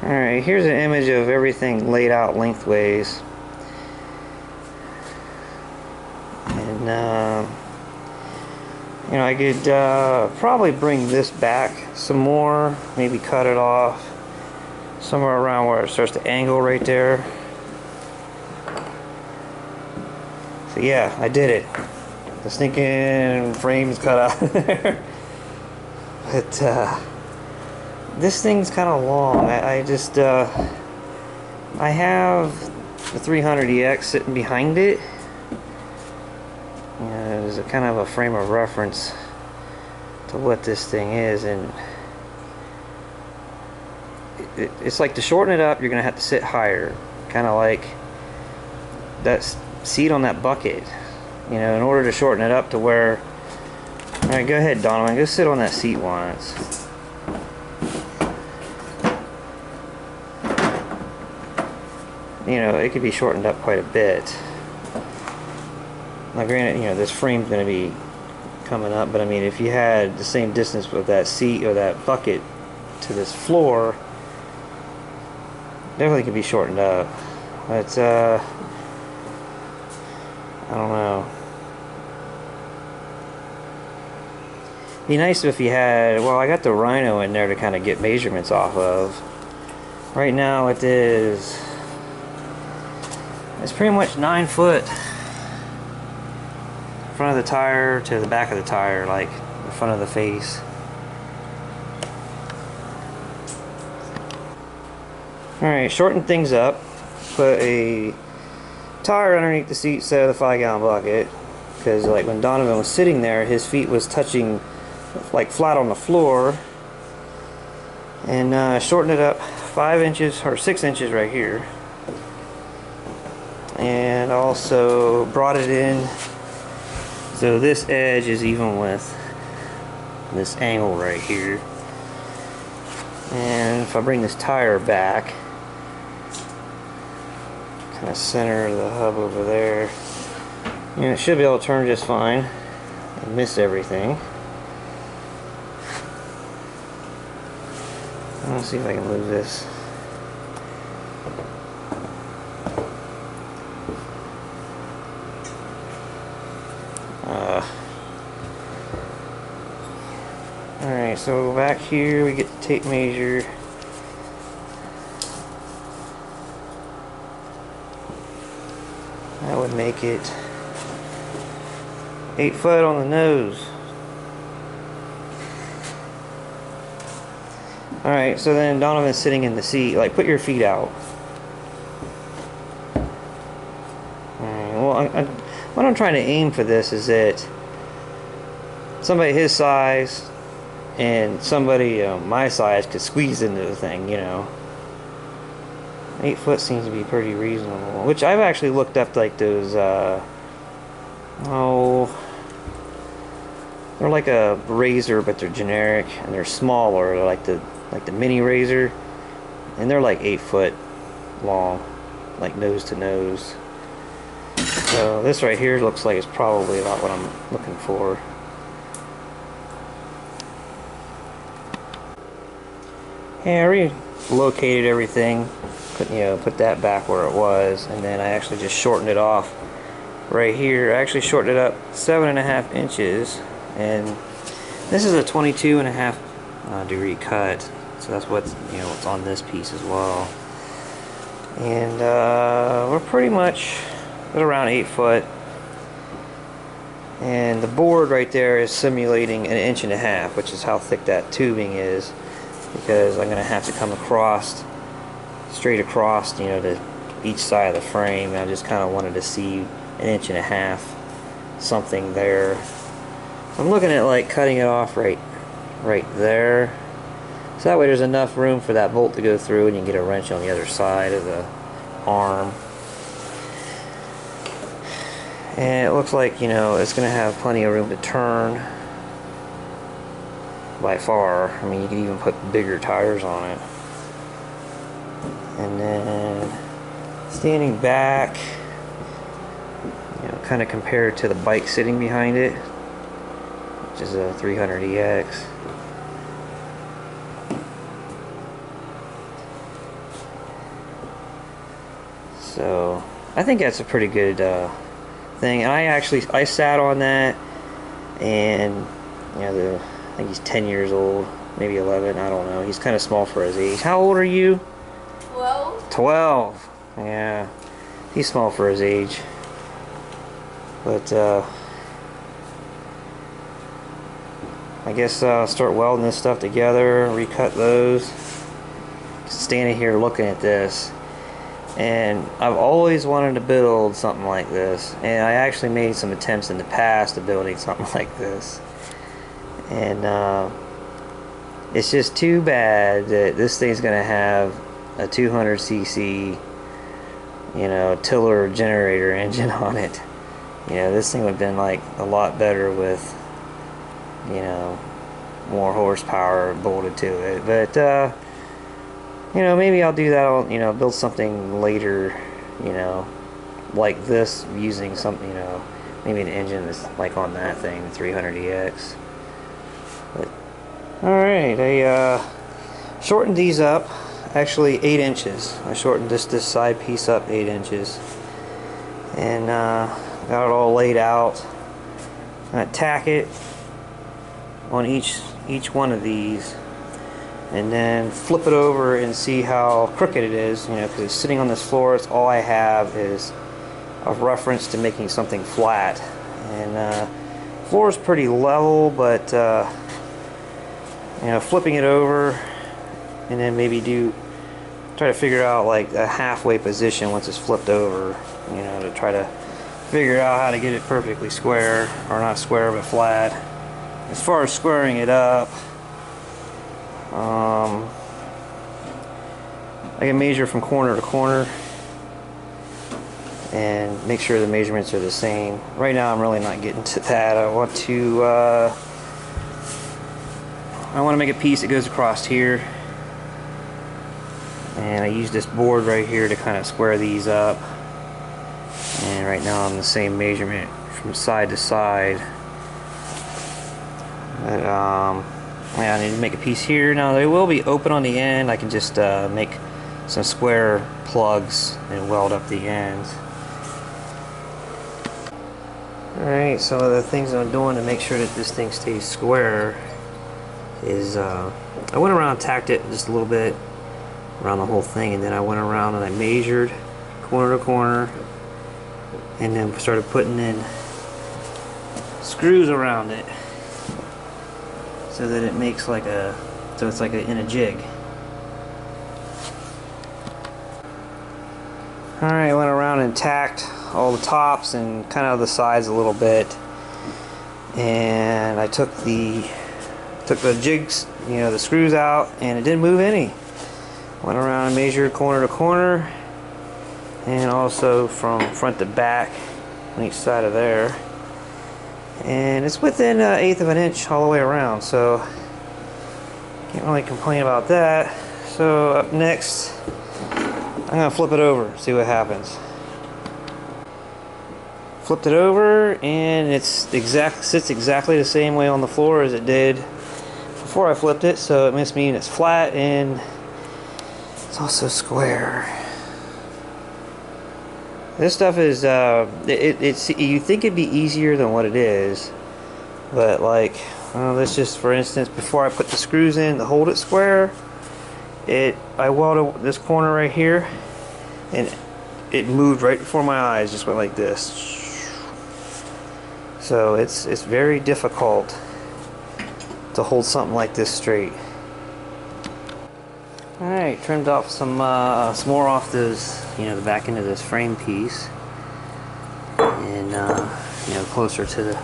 Alright, here's an image of everything laid out lengthways. And, you know, I could probably bring this back some more, maybe cut it off somewhere around where it starts to angle right there. So yeah, I did it. The stinking frame's cut out of there. But this thing's kind of long. I have the 300EX sitting behind it. You know, there's a kind of a frame of reference to what this thing is, and it's like to shorten it up, you're gonna have to sit higher, kind of like that seat on that bucket. You know, in order to shorten it up to where. All right, go ahead, Donovan. Go sit on that seat once. You know, it could be shortened up quite a bit. Now granted, you know, this frame's going to be coming up, but I mean, if you had the same distance with that seat or that bucket to this floor, definitely could be shortened up. But, I don't know. Be nice if you had, well, I got the Rhino in there to kind of get measurements off of. Right now it is, it's pretty much 9 foot. Front of the tire to the back of the tire, like the front of the face. Alright, shorten things up. Put a tire underneath the seat instead of the 5-gallon bucket. Because like when Donovan was sitting there, his feet was touching like flat on the floor. And shorten it up 5 inches or 6 inches right here. And also brought it in so this edge is even with this angle right here. And if I bring this tire back, kind of center the hub over there, and it should be able to turn just fine and miss everything. Let's see if I can move this. Alright, so back here we get the tape measure. That would make it 8 foot on the nose. Alright, so then Donovan's sitting in the seat. Like, put your feet out. Alright, well, what I'm trying to aim for this is that somebody his size and somebody my size could squeeze into the thing, you know. 8 foot seems to be pretty reasonable. Which I've actually looked up like those, they're like a razor, but they're generic and they're smaller. They're like the mini razor, and they're like 8 foot long, like nose to nose. So this right here looks like it's probably about what I'm looking for. Yeah, I relocated everything, put that back where it was, and then I actually just shortened it off right here. I actually shortened it up 7.5 inches, and this is a 22.5 degree cut, so that's what's what's on this piece as well. And we're pretty much at around 8 foot, and the board right there is simulating 1.5 inches, which is how thick that tubing is. Because I'm going to have to come across, straight across, to each side of the frame. I just kind of wanted to see 1.5 inches, something there. I'm looking at like cutting it off right there. So that way there's enough room for that bolt to go through, and you can get a wrench on the other side of the arm. And it looks like, it's going to have plenty of room to turn. By far. I mean, you could even put bigger tires on it. And then standing back, kind of compared to the bike sitting behind it, which is a 300EX. So I think that's a pretty good thing. And I sat on that, and you know, I think he's 10 years old, maybe 11. I don't know. He's kind of small for his age. How old are you? 12. 12. Yeah, he's small for his age. But I guess start welding this stuff together, recut those. Just standing here looking at this, and I've always wanted to build something like this, and I actually made some attempts in the past of building something like this, and it's just too bad that this thing's gonna have a 200cc, you know, tiller generator engine on it. You know, this thing would have been like a lot better with, you know, more horsepower bolted to it. But you know, maybe I'll do that. I'll, you know, build something later, you know, like this, using something, you know, maybe an engine that's like on that thing, the 300EX. But alright, I shortened these up, actually 8 inches. I shortened this side piece up 8 inches, and got it all laid out. I'm gonna tack it on each one of these, and then flip it over and see how crooked it is, you know, because it's sitting on this floor. It's all I have is a reference to making something flat, and floor is pretty level, but you know, flipping it over, and then maybe try to figure out like a halfway position once it's flipped over, you know, to try to figure out how to get it perfectly square, or not square but flat. As far as squaring it up, I can measure from corner to corner and make sure the measurements are the same. Right now I'm really not getting to that. I want to make a piece that goes across here, and I use this board right here to kind of square these up. And right now I'm the same measurement from side to side. But yeah, I need to make a piece here. Now they will be open on the end. I can just make some square plugs and weld up the ends. Alright, so the things I'm doing to make sure that this thing stays square is I went around and tacked it just a little bit around the whole thing, and then I went around and I measured corner to corner, and then started putting in screws around it so that it makes like it's like in a jig. Alright, I went around and tacked all the tops and kind of the sides a little bit, and I took the jigs, you know, the screws out, and it didn't move any. Went around and measured corner to corner, and also from front to back on each side of there, and it's within 1/8 of an inch all the way around, so can't really complain about that. So up next, I'm gonna flip it over, see what happens. Flipped it over, and sits exactly the same way on the floor as it did before I flipped it, so it must mean it's flat and it's also square. This stuff is you think it'd be easier than what it is, but like, let's just, for instance, before I put the screws in to hold it square, I welded this corner right here, and it moved right before my eyes, just went like this. So it's very difficult to hold something like this straight. Alright, trimmed off some more off those, you know, the back end of this frame piece, and you know, closer to the,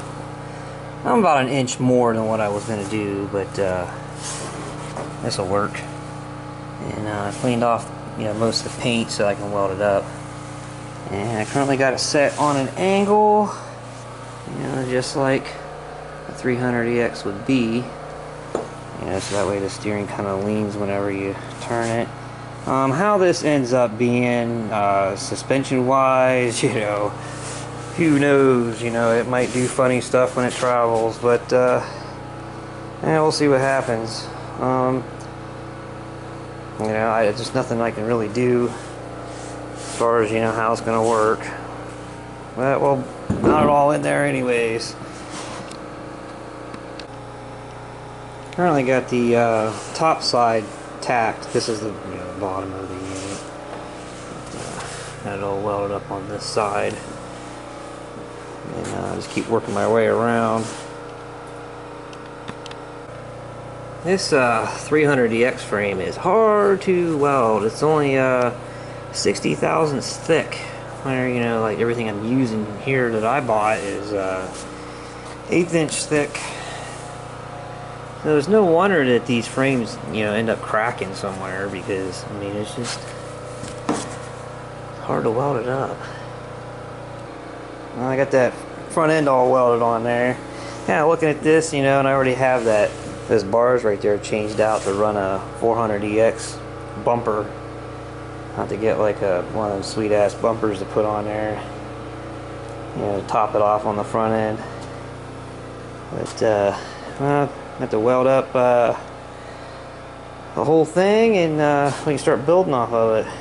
I'm about 1 inch more than what I was going to do, but this will work. And I cleaned off, you know, most of the paint so I can weld it up, and I currently got it set on an angle, you know, just like a 300EX would be. You know, so that way the steering kind of leans whenever you turn it. How this ends up being suspension wise, you know, who knows, you know, it might do funny stuff when it travels, but yeah, we'll see what happens. You know, there's nothing I can really do far as, you know, how it's going to work. But, well, not all in there anyways. Currently got the top side tacked. This is the, you know, bottom of the unit. Got it all welded up on this side. And just keep working my way around. This 300DX frame is hard to weld. It's only 60 thousandths thick. Where, you know, like everything I'm using here that I bought is 1/8 inch thick. So there's no wonder that these frames, you know, end up cracking somewhere, because I mean it's just hard to weld it up. Well, I got that front end all welded on there. Kind of looking at this, you know, and I already have those bars right there changed out to run a 400EX bumper. I have to get like one of those sweet ass bumpers to put on there, you know, to top it off on the front end. But well, I have to weld up the whole thing, and we can start building off of it.